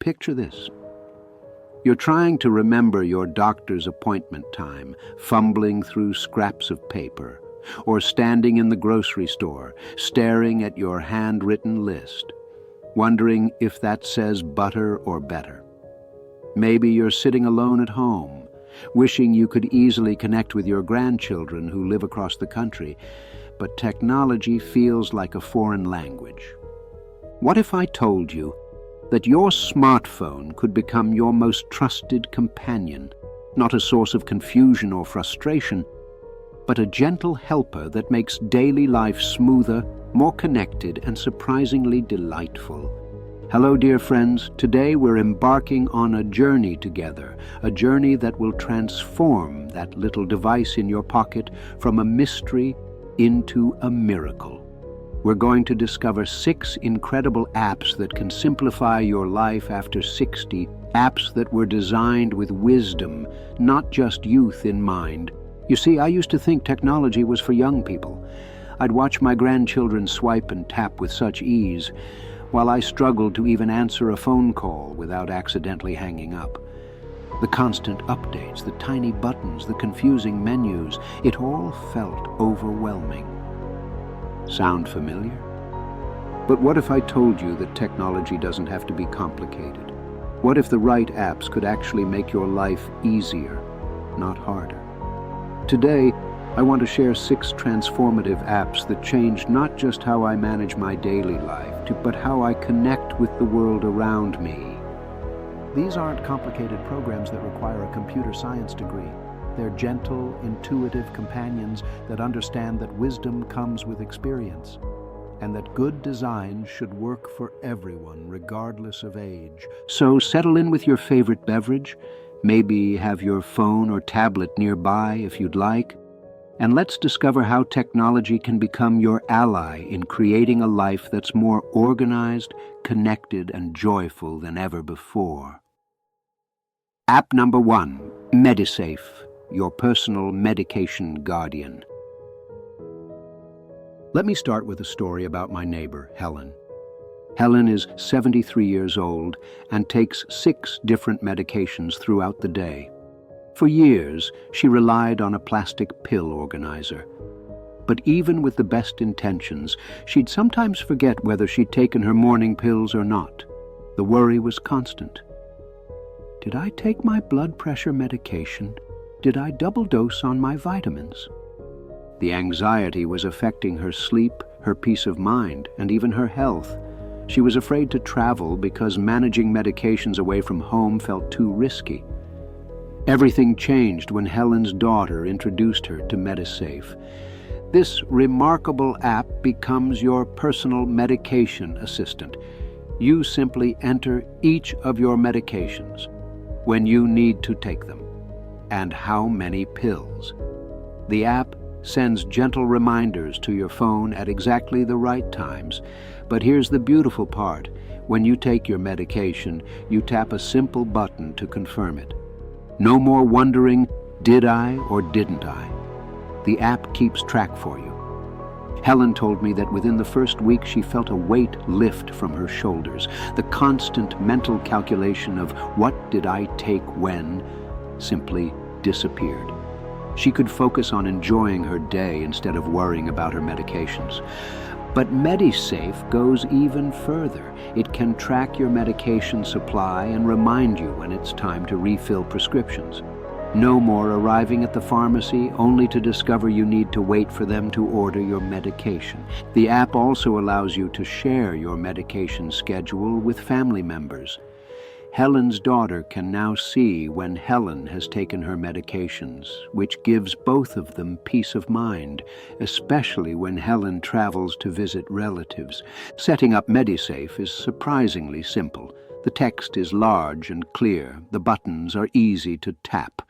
Picture this. You're trying to remember your doctor's appointment time, fumbling through scraps of paper, or standing in the grocery store, staring at your handwritten list, wondering if that says butter or better. Maybe you're sitting alone at home, wishing you could easily connect with your grandchildren who live across the country, but technology feels like a foreign language. What if I told you that your smartphone could become your most trusted companion, not a source of confusion or frustration, but a gentle helper that makes daily life smoother, more connected, and surprisingly delightful? Hello, dear friends. Today we're embarking on a journey together, a journey that will transform that little device in your pocket from a mystery into a miracle. We're going to discover 6 incredible apps that can simplify your life after 60, apps that were designed with wisdom, not just youth in mind. You see, I used to think technology was for young people. I'd watch my grandchildren swipe and tap with such ease, while I struggled to even answer a phone call without accidentally hanging up. The constant updates, the tiny buttons, the confusing menus, it all felt overwhelming. Sound familiar? But what if I told you that technology doesn't have to be complicated? What if the right apps could actually make your life easier, not harder? Today, I want to share 6 transformative apps that changed not just how I manage my daily life, but how I connect with the world around me. These aren't complicated programs that require a computer science degree. They're gentle, intuitive companions that understand that wisdom comes with experience, and that good design should work for everyone, regardless of age. So settle in with your favorite beverage, maybe have your phone or tablet nearby if you'd like, and let's discover how technology can become your ally in creating a life that's more organized, connected, and joyful than ever before. App number 1, Medisafe, your personal medication guardian. Let me start with a story about my neighbor, Helen. Helen is 73 years old and takes 6 different medications throughout the day. For years, she relied on a plastic pill organizer. But even with the best intentions, she'd sometimes forget whether she'd taken her morning pills or not. The worry was constant. Did I take my blood pressure medication? Did I double dose on my vitamins? The anxiety was affecting her sleep, her peace of mind, and even her health. She was afraid to travel because managing medications away from home felt too risky. Everything changed when Helen's daughter introduced her to Medisafe. This remarkable app becomes your personal medication assistant. You simply enter each of your medications, when you need to take them, and how many pills. The app sends gentle reminders to your phone at exactly the right times. But here's the beautiful part. When you take your medication, you tap a simple button to confirm it. No more wondering, did I or didn't I? The app keeps track for you. Helen told me that within the first week she felt a weight lift from her shoulders. The constant mental calculation of what did I take when simply disappeared. She could focus on enjoying her day instead of worrying about her medications. But Medisafe goes even further. It can track your medication supply and remind you when it's time to refill prescriptions. No more arriving at the pharmacy only to discover you need to wait for them to order your medication. The app also allows you to share your medication schedule with family members. Helen's daughter can now see when Helen has taken her medications, which gives both of them peace of mind, especially when Helen travels to visit relatives. Setting up Medisafe is surprisingly simple. The text is large and clear, the buttons are easy to tap,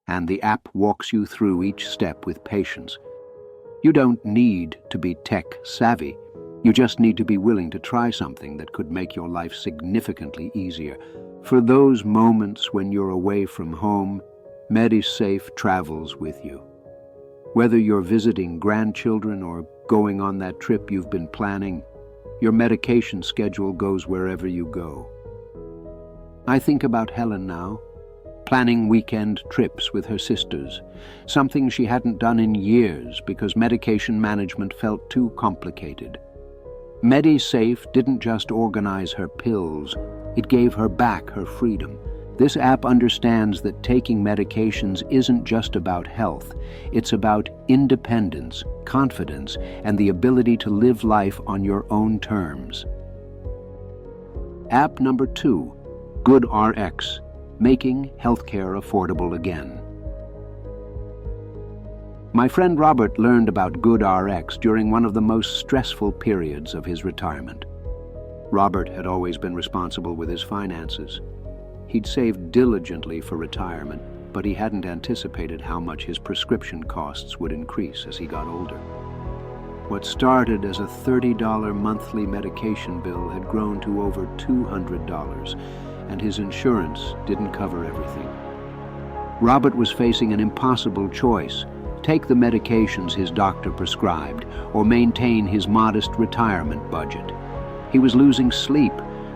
and the app walks you through each step with patience. You don't need to be tech-savvy. You just need to be willing to try something that could make your life significantly easier. For those moments when you're away from home, Medisafe travels with you. Whether you're visiting grandchildren or going on that trip you've been planning, your medication schedule goes wherever you go. I think about Helen now, planning weekend trips with her sisters, something she hadn't done in years because medication management felt too complicated. Medisafe didn't just organize her pills, it gave her back her freedom. This app understands that taking medications isn't just about health, it's about independence, confidence, and the ability to live life on your own terms. App number 2, GoodRx, making healthcare affordable again. My friend Robert learned about GoodRx during one of the most stressful periods of his retirement. Robert had always been responsible with his finances. He'd saved diligently for retirement, but he hadn't anticipated how much his prescription costs would increase as he got older. What started as a $30 monthly medication bill had grown to over $200, and his insurance didn't cover everything. Robert was facing an impossible choice: take the medications his doctor prescribed or maintain his modest retirement budget. He was losing sleep,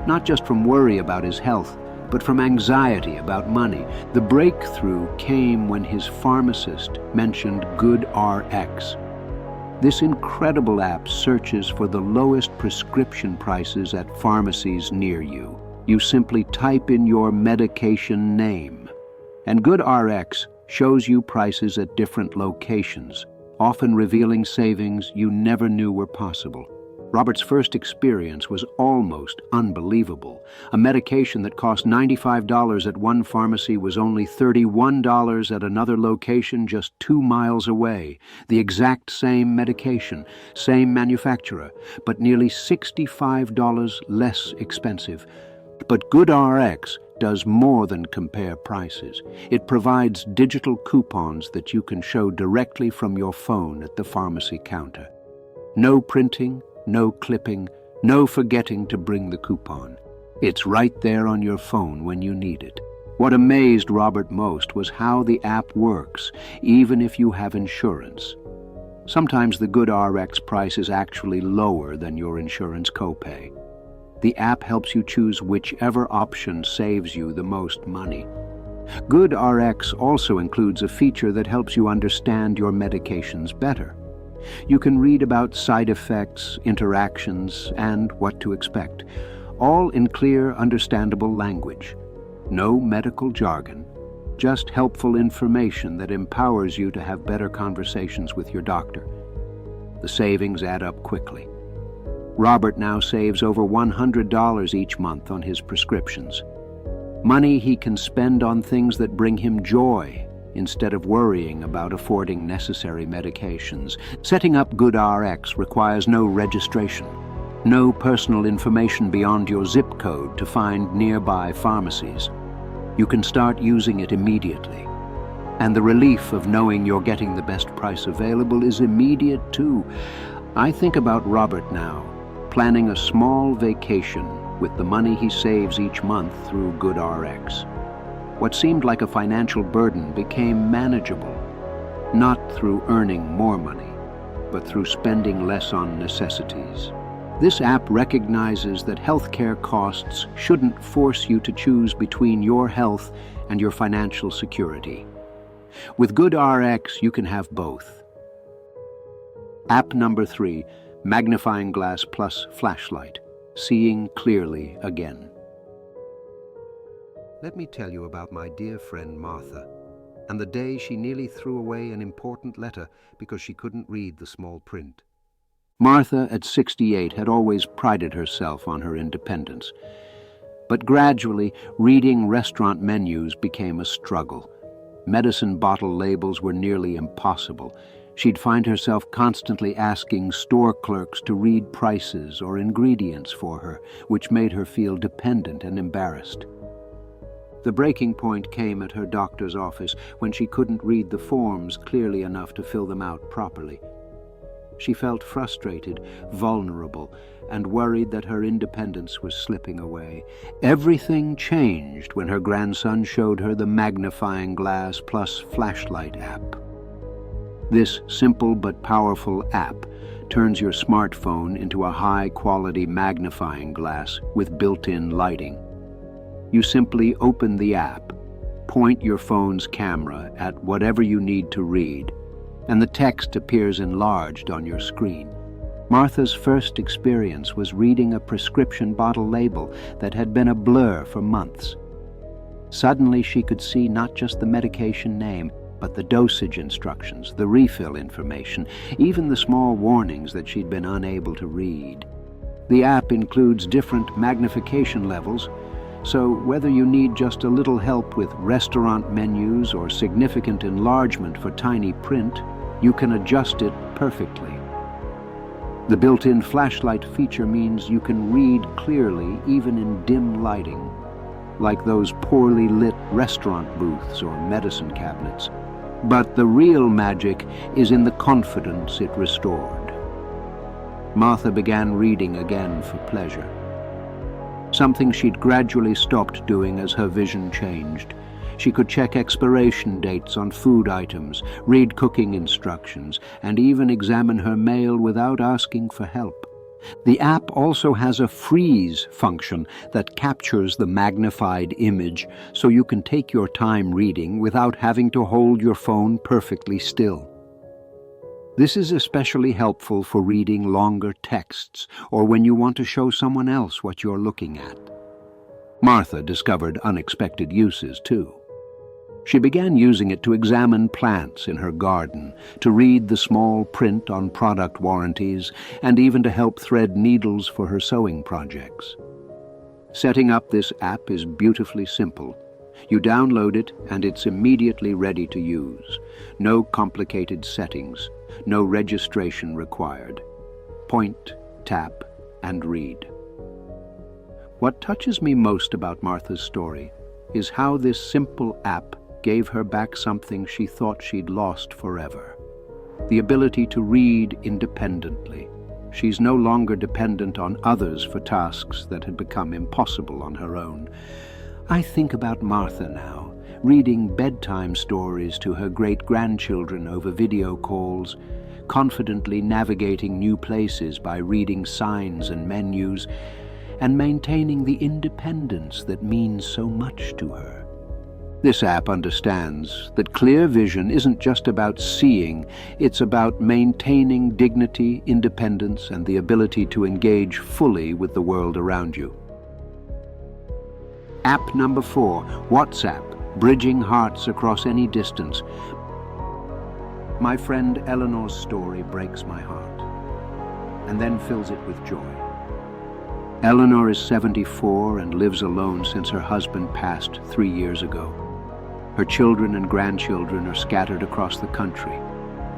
not just from worry about his health, but from anxiety about money. The breakthrough came when his pharmacist mentioned GoodRx. This incredible app searches for the lowest prescription prices at pharmacies near you. You simply type in your medication name, and GoodRx shows you prices at different locations, often revealing savings you never knew were possible. Robert's first experience was almost unbelievable. A medication that cost $95 at one pharmacy was only $31 at another location just 2 miles away. The exact same medication, same manufacturer, but nearly $65 less expensive. But GoodRx does more than compare prices. It provides digital coupons that you can show directly from your phone at the pharmacy counter. No printing, no clipping, no forgetting to bring the coupon. It's right there on your phone when you need it. What amazed Robert most was how the app works, even if you have insurance. Sometimes the GoodRx price is actually lower than your insurance copay. The app helps you choose whichever option saves you the most money. GoodRx also includes a feature that helps you understand your medications better. You can read about side effects, interactions, and what to expect, all in clear, understandable language. No medical jargon, just helpful information that empowers you to have better conversations with your doctor. The savings add up quickly. Robert now saves over $100 each month on his prescriptions. Money he can spend on things that bring him joy, instead of worrying about affording necessary medications. Setting up GoodRx requires no registration, no personal information beyond your zip code to find nearby pharmacies. You can start using it immediately. And the relief of knowing you're getting the best price available is immediate too. I think about Robert now, planning a small vacation with the money he saves each month through GoodRx. What seemed like a financial burden became manageable, not through earning more money, but through spending less on necessities. This app recognizes that healthcare costs shouldn't force you to choose between your health and your financial security. With GoodRx, you can have both. App number 3, Magnifying Glass Flashlight, seeing clearly again. Let me tell you about my dear friend Martha, and the day she nearly threw away an important letter because she couldn't read the small print. Martha, at 68, had always prided herself on her independence. But gradually, reading restaurant menus became a struggle. Medicine bottle labels were nearly impossible. She'd find herself constantly asking store clerks to read prices or ingredients for her, which made her feel dependent and embarrassed. The breaking point came at her doctor's office when she couldn't read the forms clearly enough to fill them out properly. She felt frustrated, vulnerable, and worried that her independence was slipping away. Everything changed when her grandson showed her the Magnifying Glass Flashlight app. This simple but powerful app turns your smartphone into a high-quality magnifying glass with built-in lighting. You simply open the app, point your phone's camera at whatever you need to read, and the text appears enlarged on your screen. Martha's first experience was reading a prescription bottle label that had been a blur for months. Suddenly she could see not just the medication name, but the dosage instructions, the refill information, even the small warnings that she'd been unable to read. The app includes different magnification levels, so whether you need just a little help with restaurant menus or significant enlargement for tiny print, you can adjust it perfectly. The built-in flashlight feature means you can read clearly even in dim lighting, like those poorly lit restaurant booths or medicine cabinets. But the real magic is in the confidence it restored. Martha began reading again for pleasure, something she'd gradually stopped doing as her vision changed. She could check expiration dates on food items, read cooking instructions, and even examine her mail without asking for help. The app also has a freeze function that captures the magnified image so you can take your time reading without having to hold your phone perfectly still. This is especially helpful for reading longer texts or when you want to show someone else what you're looking at. Martha discovered unexpected uses too. She began using it to examine plants in her garden, to read the small print on product warranties, and even to help thread needles for her sewing projects. Setting up this app is beautifully simple. You download it and it's immediately ready to use. No complicated settings, no registration required. Point, tap, and read. What touches me most about Martha's story is how this simple app gave her back something she thought she'd lost forever: the ability to read independently. She's no longer dependent on others for tasks that had become impossible on her own. I think about Martha now, reading bedtime stories to her great-grandchildren over video calls, confidently navigating new places by reading signs and menus, and maintaining the independence that means so much to her. This app understands that clear vision isn't just about seeing, it's about maintaining dignity, independence, and the ability to engage fully with the world around you. App number 4, WhatsApp, bridging hearts across any distance. My friend Eleanor's story breaks my heart, and then fills it with joy. Eleanor is 74 and lives alone since her husband passed 3 years ago. Her children and grandchildren are scattered across the country.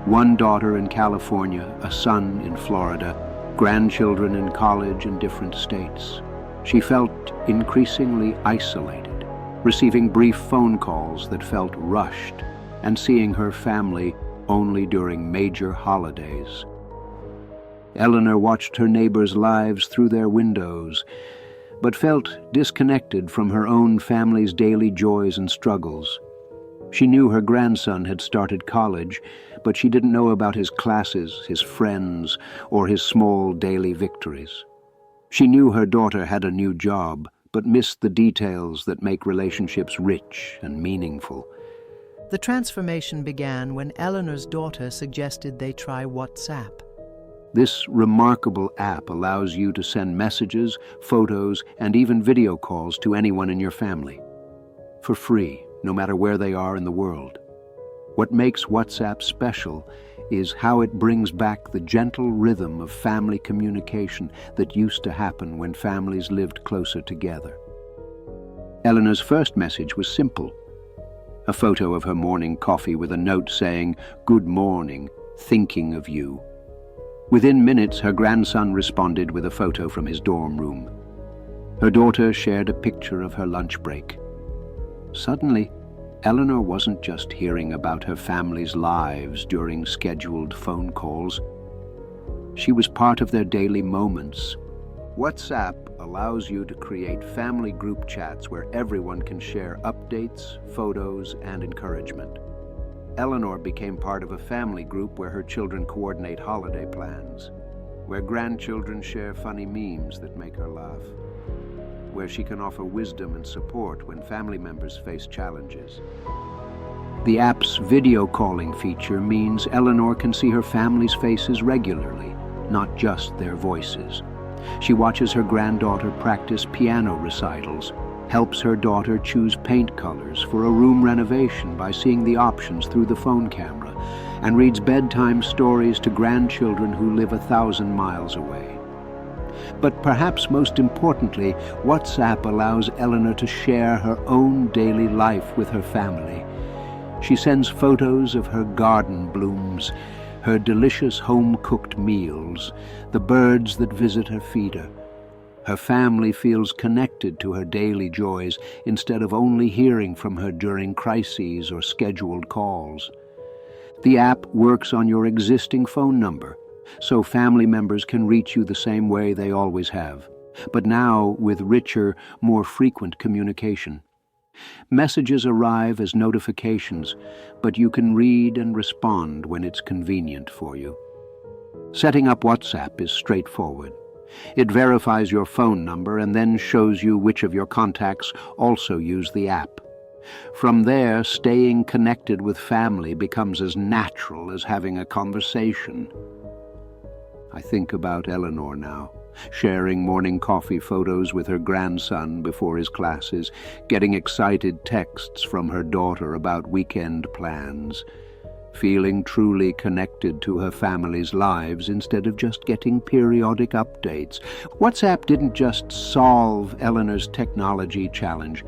One daughter in California, a son in Florida, grandchildren in college in different states. She felt increasingly isolated, receiving brief phone calls that felt rushed, and seeing her family only during major holidays. Eleanor watched her neighbors' lives through their windows, but felt disconnected from her own family's daily joys and struggles. She knew her grandson had started college, but she didn't know about his classes, his friends, or his small daily victories. She knew her daughter had a new job, but missed the details that make relationships rich and meaningful. The transformation began when Eleanor's daughter suggested they try WhatsApp. This remarkable app allows you to send messages, photos, and even video calls to anyone in your family, for free, no matter where they are in the world. What makes WhatsApp special is how it brings back the gentle rhythm of family communication that used to happen when families lived closer together. Eleanor's first message was simple: a photo of her morning coffee with a note saying, "Good morning, thinking of you." Within minutes, her grandson responded with a photo from his dorm room. Her daughter shared a picture of her lunch break. Suddenly, Eleanor wasn't just hearing about her family's lives during scheduled phone calls. She was part of their daily moments. WhatsApp allows you to create family group chats where everyone can share updates, photos, and encouragement. Eleanor became part of a family group where her children coordinate holiday plans, where grandchildren share funny memes that make her laugh. where she can offer wisdom and support when family members face challenges. The app's video calling feature means Eleanor can see her family's faces regularly, not just their voices. She watches her granddaughter practice piano recitals, helps her daughter choose paint colors for a room renovation by seeing the options through the phone camera, and reads bedtime stories to grandchildren who live 1,000 miles away. But perhaps most importantly, WhatsApp allows Eleanor to share her own daily life with her family. She sends photos of her garden blooms, her delicious home-cooked meals, the birds that visit her feeder. Her family feels connected to her daily joys instead of only hearing from her during crises or scheduled calls. The app works on your existing phone number, so family members can reach you the same way they always have, but now with richer, more frequent communication. Messages arrive as notifications, but you can read and respond when it's convenient for you. Setting up WhatsApp is straightforward. It verifies your phone number and then shows you which of your contacts also use the app. From there, staying connected with family becomes as natural as having a conversation. I think about Eleanor now, sharing morning coffee photos with her grandson before his classes, getting excited texts from her daughter about weekend plans, feeling truly connected to her family's lives instead of just getting periodic updates. WhatsApp didn't just solve Eleanor's technology challenge,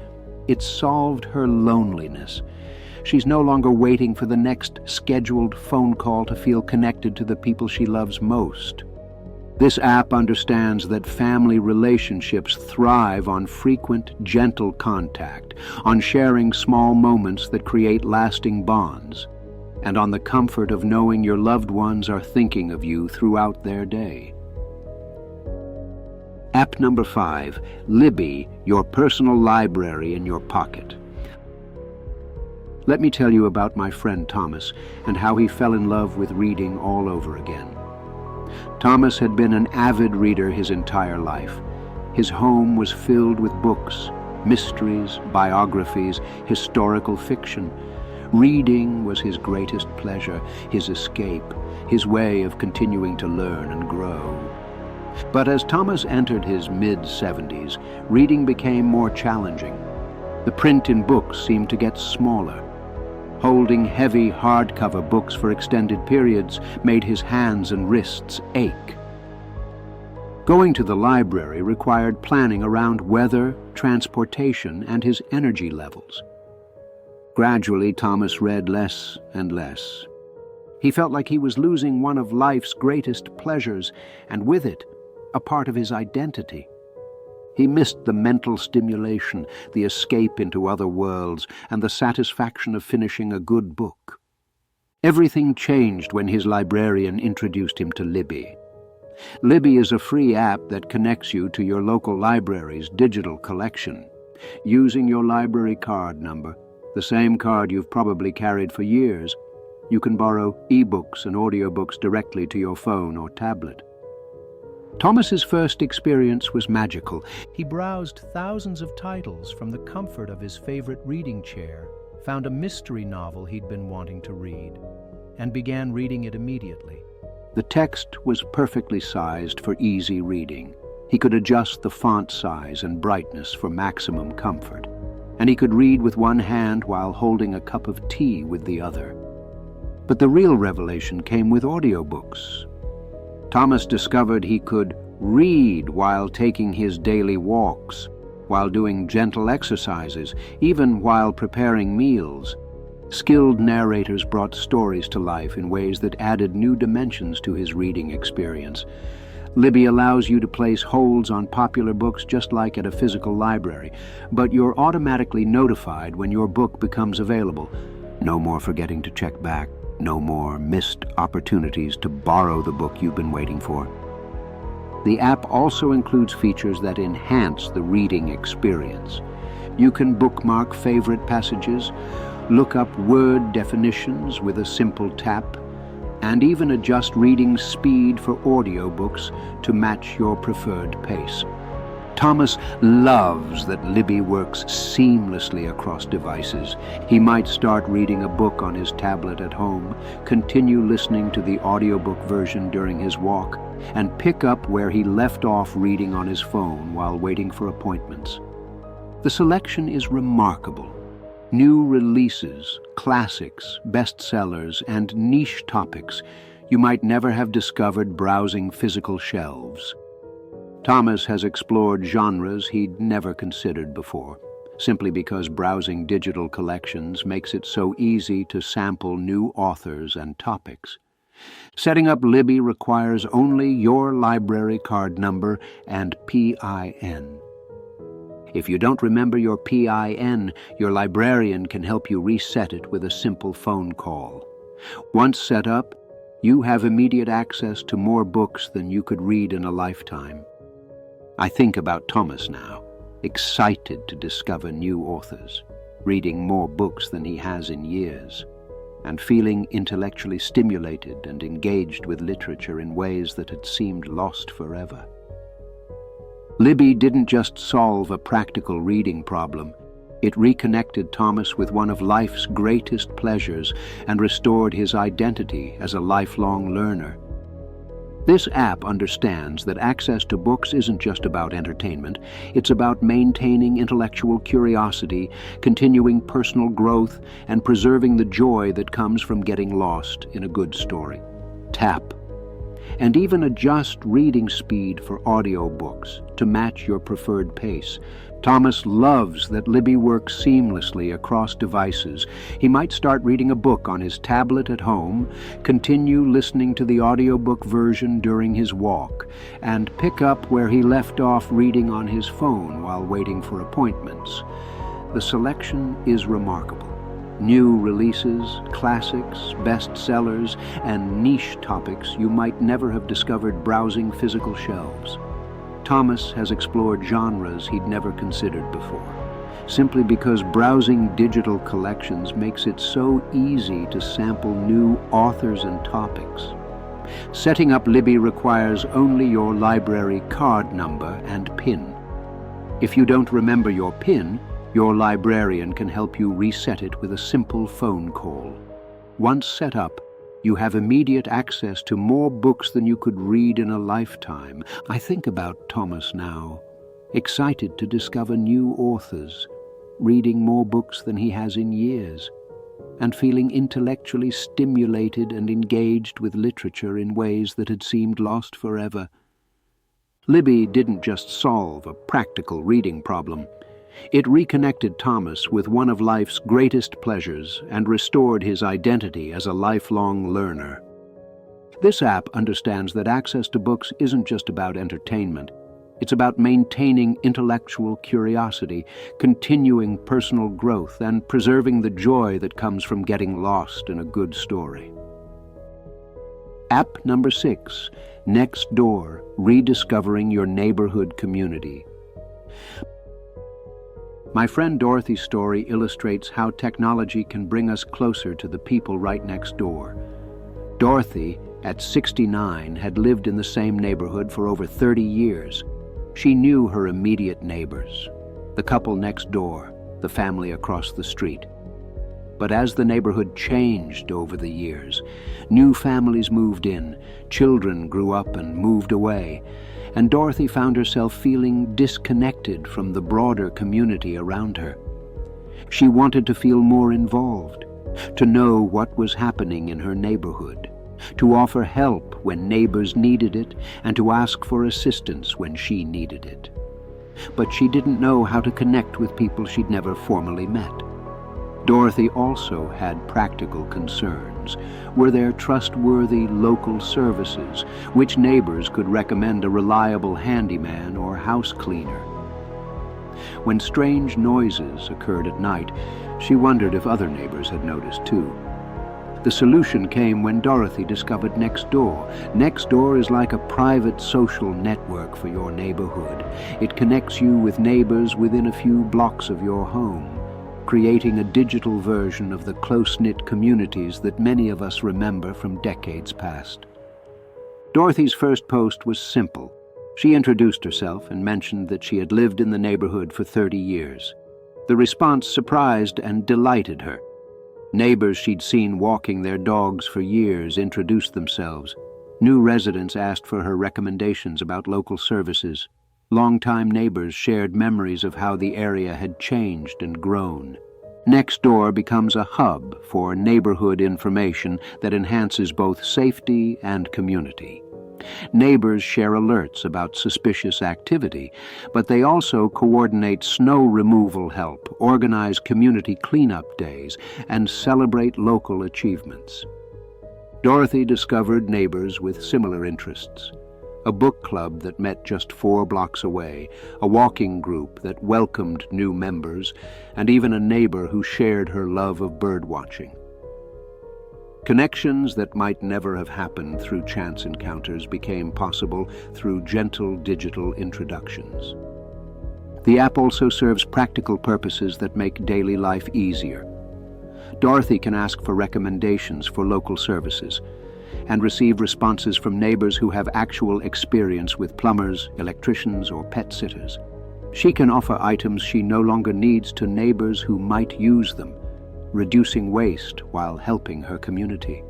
it solved her loneliness. She's no longer waiting for the next scheduled phone call to feel connected to the people she loves most. This app understands that family relationships thrive on frequent, gentle contact, on sharing small moments that create lasting bonds, and on the comfort of knowing your loved ones are thinking of you throughout their day. App number 5, Libby, your personal library in your pocket. Let me tell you about my friend Thomas and how he fell in love with reading all over again. Thomas had been an avid reader his entire life. His home was filled with books, mysteries, biographies, historical fiction. Reading was his greatest pleasure, his escape, his way of continuing to learn and grow. But as Thomas entered his mid-70s, reading became more challenging. The print in books seemed to get smaller. Holding heavy hardcover books for extended periods made his hands and wrists ache. Going to the library required planning around weather, transportation, and his energy levels. Gradually, Thomas read less and less. He felt like he was losing one of life's greatest pleasures, and with it, a part of his identity. He missed the mental stimulation, the escape into other worlds, and the satisfaction of finishing a good book. Everything changed when his librarian introduced him to Libby. Libby is a free app that connects you to your local library's digital collection. Using your library card number, the same card you've probably carried for years, you can borrow eBooks and audiobooks directly to your phone or tablet. Thomas's first experience was magical. He browsed thousands of titles from the comfort of his favorite reading chair, found a mystery novel he'd been wanting to read, and began reading it immediately. The text was perfectly sized for easy reading. He could adjust the font size and brightness for maximum comfort, and he could read with one hand while holding a cup of tea with the other. But the real revelation came with audiobooks. Thomas discovered he could read while taking his daily walks, while doing gentle exercises, even while preparing meals. Skilled narrators brought stories to life in ways that added new dimensions to his reading experience. Libby allows you to place holds on popular books just like at a physical library, but you're automatically notified when your book becomes available. No more forgetting to check back. No more missed opportunities to borrow the book you've been waiting for. The app also includes features that enhance the reading experience. You can bookmark favorite passages, look up word definitions with a simple tap, and even adjust reading speed for audiobooks to match your preferred pace. Thomas loves that Libby works seamlessly across devices. He might start reading a book on his tablet at home, continue listening to the audiobook version during his walk, and pick up where he left off reading on his phone while waiting for appointments. The selection is remarkable. New releases, classics, bestsellers, and niche topics you might never have discovered browsing physical shelves. Thomas has explored genres he'd never considered before, simply because browsing digital collections makes it so easy to sample new authors and topics. Setting up Libby requires only your library card number and PIN. If you don't remember your PIN, your librarian can help you reset it with a simple phone call. Once set up, you have immediate access to more books than you could read in a lifetime. I think about Thomas now, excited to discover new authors, reading more books than he has in years, and feeling intellectually stimulated and engaged with literature in ways that had seemed lost forever. Libby didn't just solve a practical reading problem. It reconnected Thomas with one of life's greatest pleasures and restored his identity as a lifelong learner. This app understands that access to books isn't just about entertainment. It's about maintaining intellectual curiosity, continuing personal growth, and preserving the joy that comes from getting lost in a good story. Tap, and even adjust reading speed for audiobooks to match your preferred pace. Thomas loves that Libby works seamlessly across devices. He might start reading a book on his tablet at home, continue listening to the audiobook version during his walk, and pick up where he left off reading on his phone while waiting for appointments. The selection is remarkable. New releases, classics, bestsellers, and niche topics you might never have discovered browsing physical shelves. Thomas has explored genres he'd never considered before, simply because browsing digital collections makes it so easy to sample new authors and topics. Setting up Libby requires only your library card number and PIN. If you don't remember your PIN, your librarian can help you reset it with a simple phone call. Once set up, you have immediate access to more books than you could read in a lifetime. I think about Thomas now, excited to discover new authors, reading more books than he has in years, and feeling intellectually stimulated and engaged with literature in ways that had seemed lost forever. Libby didn't just solve a practical reading problem. It reconnected Thomas with one of life's greatest pleasures and restored his identity as a lifelong learner. This app understands that access to books isn't just about entertainment. It's about maintaining intellectual curiosity, continuing personal growth, and preserving the joy that comes from getting lost in a good story. App number 6, Nextdoor, Rediscovering Your Neighborhood Community. My friend Dorothy's story illustrates how technology can bring us closer to the people right next door. Dorothy, at 69, had lived in the same neighborhood for over 30 years. She knew her immediate neighbors, the couple next door, the family across the street. But as the neighborhood changed over the years, new families moved in, children grew up and moved away, and Dorothy found herself feeling disconnected from the broader community around her. She wanted to feel more involved, to know what was happening in her neighborhood, to offer help when neighbors needed it, and to ask for assistance when she needed it. But she didn't know how to connect with people she'd never formally met. Dorothy also had practical concerns. Were there trustworthy local services? Which neighbors could recommend a reliable handyman or house cleaner? When strange noises occurred at night, she wondered if other neighbors had noticed too. The solution came when Dorothy discovered Nextdoor. Nextdoor is like a private social network for your neighborhood. It connects you with neighbors within a few blocks of your home, creating a digital version of the close-knit communities that many of us remember from decades past. Dorothy's first post was simple. She introduced herself and mentioned that she had lived in the neighborhood for 30 years. The response surprised and delighted her. Neighbors she'd seen walking their dogs for years introduced themselves. New residents asked for her recommendations about local services. Longtime neighbors shared memories of how the area had changed and grown. Nextdoor becomes a hub for neighborhood information that enhances both safety and community. Neighbors share alerts about suspicious activity, but they also coordinate snow removal help, organize community cleanup days, and celebrate local achievements. Dorothy discovered neighbors with similar interests. A book club that met just 4 blocks away, a walking group that welcomed new members, and even a neighbor who shared her love of birdwatching. Connections that might never have happened through chance encounters became possible through gentle digital introductions. The app also serves practical purposes that make daily life easier. Dorothy can ask for recommendations for local services and receive responses from neighbors who have actual experience with plumbers, electricians, or pet sitters. She can offer items she no longer needs to neighbors who might use them, reducing waste while helping her community.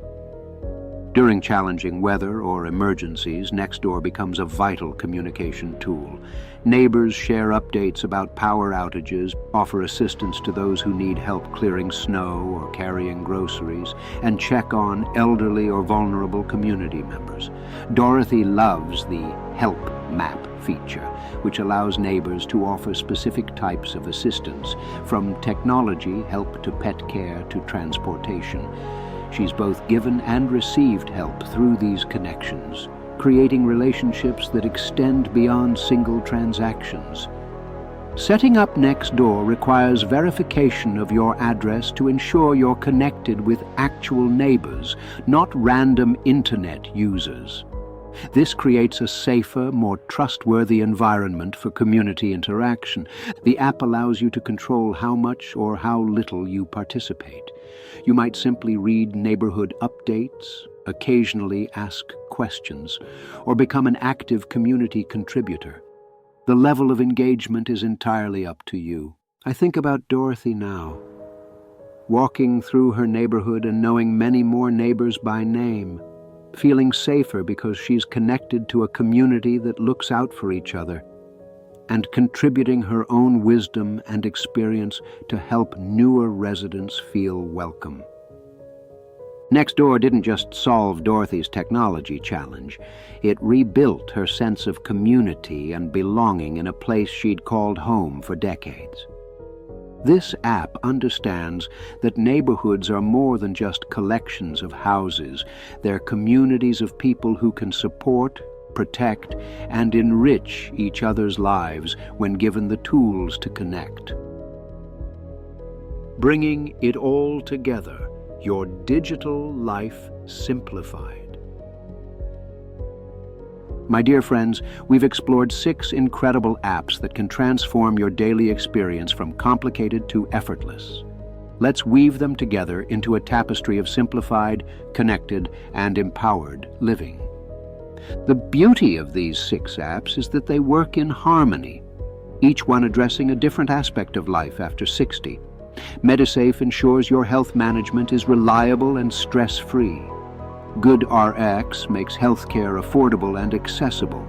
During challenging weather or emergencies, Nextdoor becomes a vital communication tool. Neighbors share updates about power outages, offer assistance to those who need help clearing snow or carrying groceries, and check on elderly or vulnerable community members. Dorothy loves the Help Map feature, which allows neighbors to offer specific types of assistance, from technology help to pet care to transportation. She's both given and received help through these connections, creating relationships that extend beyond single transactions. Setting up Nextdoor requires verification of your address to ensure you're connected with actual neighbors, not random internet users. This creates a safer, more trustworthy environment for community interaction. The app allows you to control how much or how little you participate. You might simply read neighborhood updates, occasionally ask questions, or become an active community contributor. The level of engagement is entirely up to you. I think about Dorothy now, walking through her neighborhood and knowing many more neighbors by name, feeling safer because she's connected to a community that looks out for each other, and contributing her own wisdom and experience to help newer residents feel welcome. Nextdoor didn't just solve Dorothy's technology challenge. It rebuilt her sense of community and belonging in a place she'd called home for decades. This app understands that neighborhoods are more than just collections of houses. They're communities of people who can support, protect, and enrich each other's lives when given the tools to connect. Bringing it all together, your digital life simplified. My dear friends, we've explored 6 incredible apps that can transform your daily experience from complicated to effortless. Let's weave them together into a tapestry of simplified, connected, and empowered living. The beauty of these 6 apps is that they work in harmony, each one addressing a different aspect of life after 60. Medisafe ensures your health management is reliable and stress-free. GoodRx makes healthcare affordable and accessible.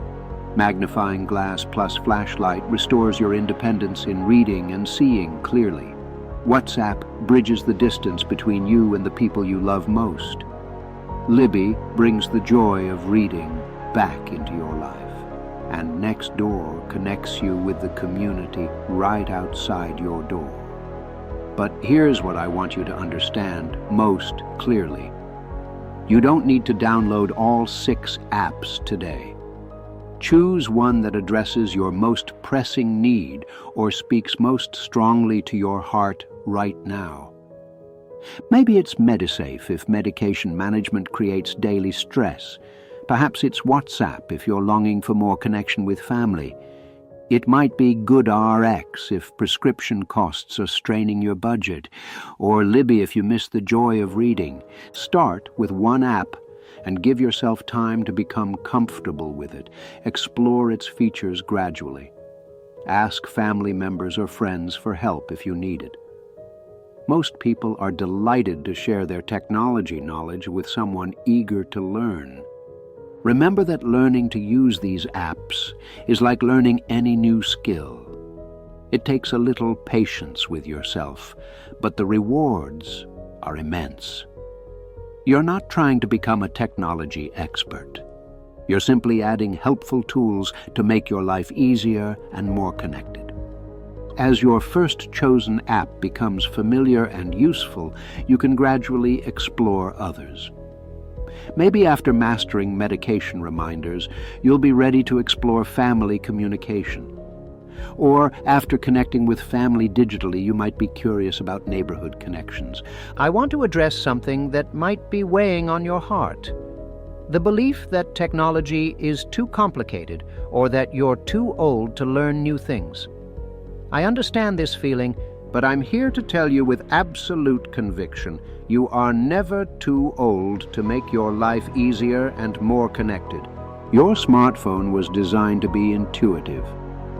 Magnifying Glass Flashlight restores your independence in reading and seeing clearly. WhatsApp bridges the distance between you and the people you love most. Libby brings the joy of reading back into your life. And Nextdoor connects you with the community right outside your door. But here's what I want you to understand most clearly. You don't need to download all 6 apps today. Choose one that addresses your most pressing need or speaks most strongly to your heart right now. Maybe it's Medisafe if medication management creates daily stress. Perhaps it's WhatsApp if you're longing for more connection with family. It might be GoodRx if prescription costs are straining your budget, or Libby if you miss the joy of reading. Start with one app and give yourself time to become comfortable with it. Explore its features gradually. Ask family members or friends for help if you need it. Most people are delighted to share their technology knowledge with someone eager to learn. Remember that learning to use these apps is like learning any new skill. It takes a little patience with yourself, but the rewards are immense. You're not trying to become a technology expert. You're simply adding helpful tools to make your life easier and more connected. As your first chosen app becomes familiar and useful, you can gradually explore others. Maybe after mastering medication reminders, you'll be ready to explore family communication. Or after connecting with family digitally, you might be curious about neighborhood connections. I want to address something that might be weighing on your heart. The belief that technology is too complicated or that you're too old to learn new things. I understand this feeling, but I'm here to tell you with absolute conviction, you are never too old to make your life easier and more connected. Your smartphone was designed to be intuitive.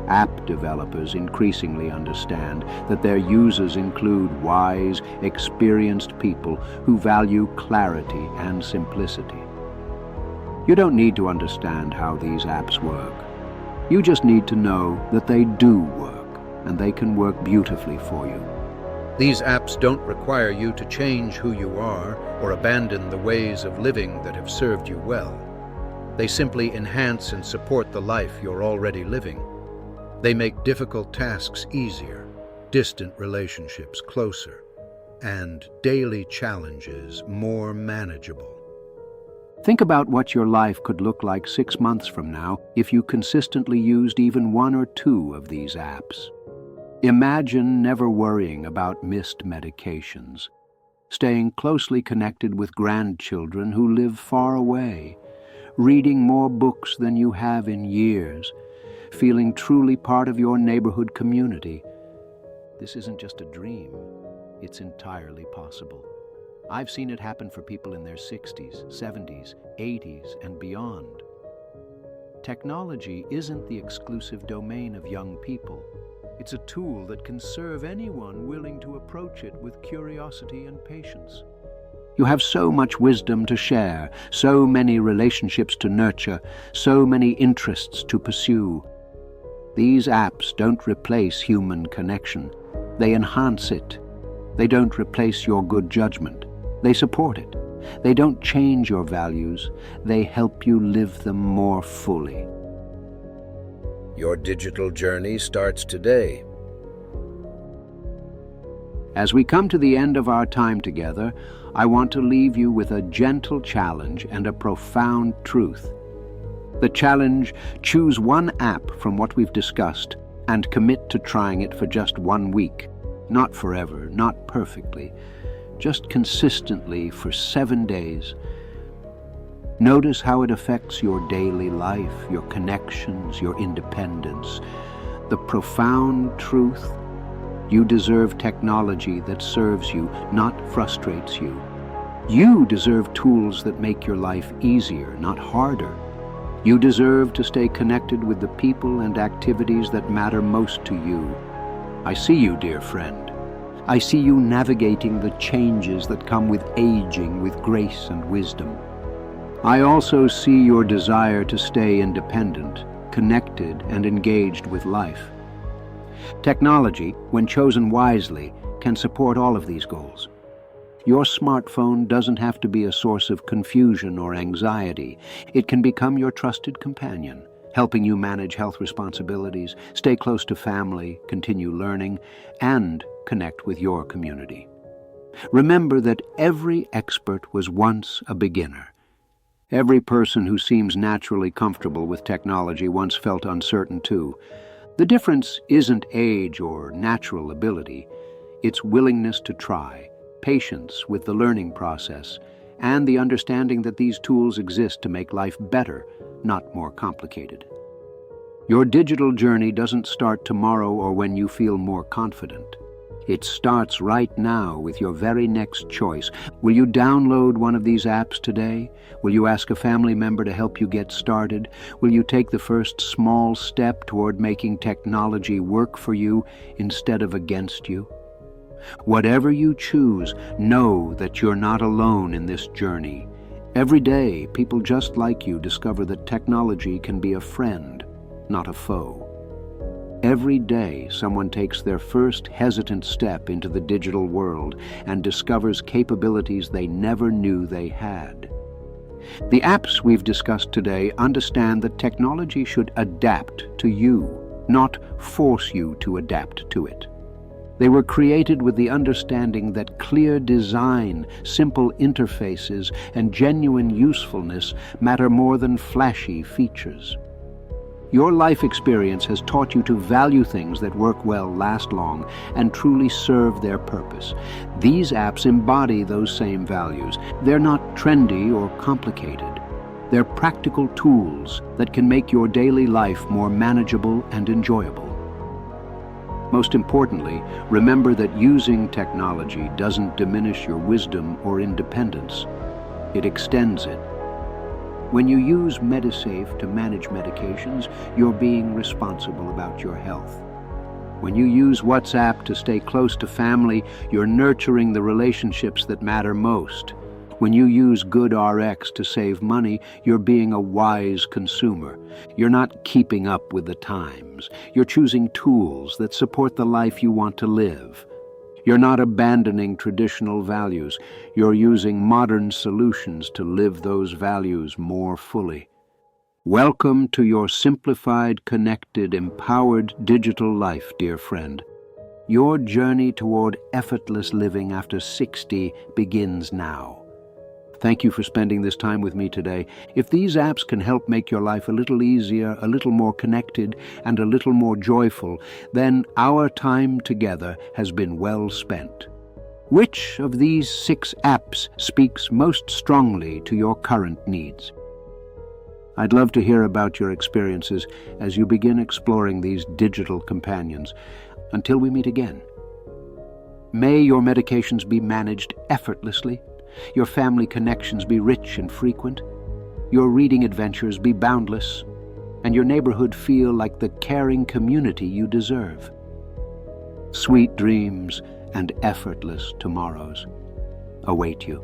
App developers increasingly understand that their users include wise, experienced people who value clarity and simplicity. You don't need to understand how these apps work. You just need to know that they do work, and they can work beautifully for you. These apps don't require you to change who you are or abandon the ways of living that have served you well. They simply enhance and support the life you're already living. They make difficult tasks easier, distant relationships closer, and daily challenges more manageable. Think about what your life could look like 6 months from now if you consistently used even one or two of these apps. Imagine never worrying about missed medications, staying closely connected with grandchildren who live far away, reading more books than you have in years, feeling truly part of your neighborhood community. This isn't just a dream, it's entirely possible. I've seen it happen for people in their 60s, 70s, 80s, and beyond. Technology isn't the exclusive domain of young people. It's a tool that can serve anyone willing to approach it with curiosity and patience. You have so much wisdom to share, so many relationships to nurture, so many interests to pursue. These apps don't replace human connection. They enhance it. They don't replace your good judgment. They support it. They don't change your values. They help you live them more fully. Your digital journey starts today. As we come to the end of our time together, I want to leave you with a gentle challenge and a profound truth. The challenge: choose one app from what we've discussed and commit to trying it for just 1 week. Not forever, not perfectly, just consistently for 7 days. Notice how it affects your daily life, your connections, your independence. The profound truth: you deserve technology that serves you, not frustrates you. You deserve tools that make your life easier, not harder. You deserve to stay connected with the people and activities that matter most to you. I see you, dear friend. I see you navigating the changes that come with aging with grace and wisdom. I also see your desire to stay independent, connected, and engaged with life. Technology, when chosen wisely, can support all of these goals. Your smartphone doesn't have to be a source of confusion or anxiety. It can become your trusted companion, helping you manage health responsibilities, stay close to family, continue learning, and connect with your community. Remember that every expert was once a beginner. Every person who seems naturally comfortable with technology once felt uncertain too. The difference isn't age or natural ability. It's willingness to try, patience with the learning process, and the understanding that these tools exist to make life better, not more complicated. Your digital journey doesn't start tomorrow or when you feel more confident. It starts right now with your very next choice. Will you download one of these apps today? Will you ask a family member to help you get started? Will you take the first small step toward making technology work for you instead of against you? Whatever you choose, know that you're not alone in this journey. Every day, people just like you discover that technology can be a friend, not a foe. Every day, someone takes their first hesitant step into the digital world and discovers capabilities they never knew they had. The apps we've discussed today understand that technology should adapt to you, not force you to adapt to it. They were created with the understanding that clear design, simple interfaces, and genuine usefulness matter more than flashy features. Your life experience has taught you to value things that work well, last long, and truly serve their purpose. These apps embody those same values. They're not trendy or complicated. They're practical tools that can make your daily life more manageable and enjoyable. Most importantly, remember that using technology doesn't diminish your wisdom or independence. It extends it. When you use Medisafe to manage medications, you're being responsible about your health. When you use WhatsApp to stay close to family, you're nurturing the relationships that matter most. When you use GoodRx to save money, you're being a wise consumer. You're not keeping up with the times. You're choosing tools that support the life you want to live. You're not abandoning traditional values. You're using modern solutions to live those values more fully. Welcome to your simplified, connected, empowered digital life, dear friend. Your journey toward effortless living after 60 begins now. Thank you for spending this time with me today. If these apps can help make your life a little easier, a little more connected, and a little more joyful, then our time together has been well spent. Which of these 6 apps speaks most strongly to your current needs? I'd love to hear about your experiences as you begin exploring these digital companions. Until we meet again, may your medications be managed effortlessly, your family connections be rich and frequent, your reading adventures be boundless, and your neighborhood feel like the caring community you deserve. Sweet dreams and effortless tomorrows await you.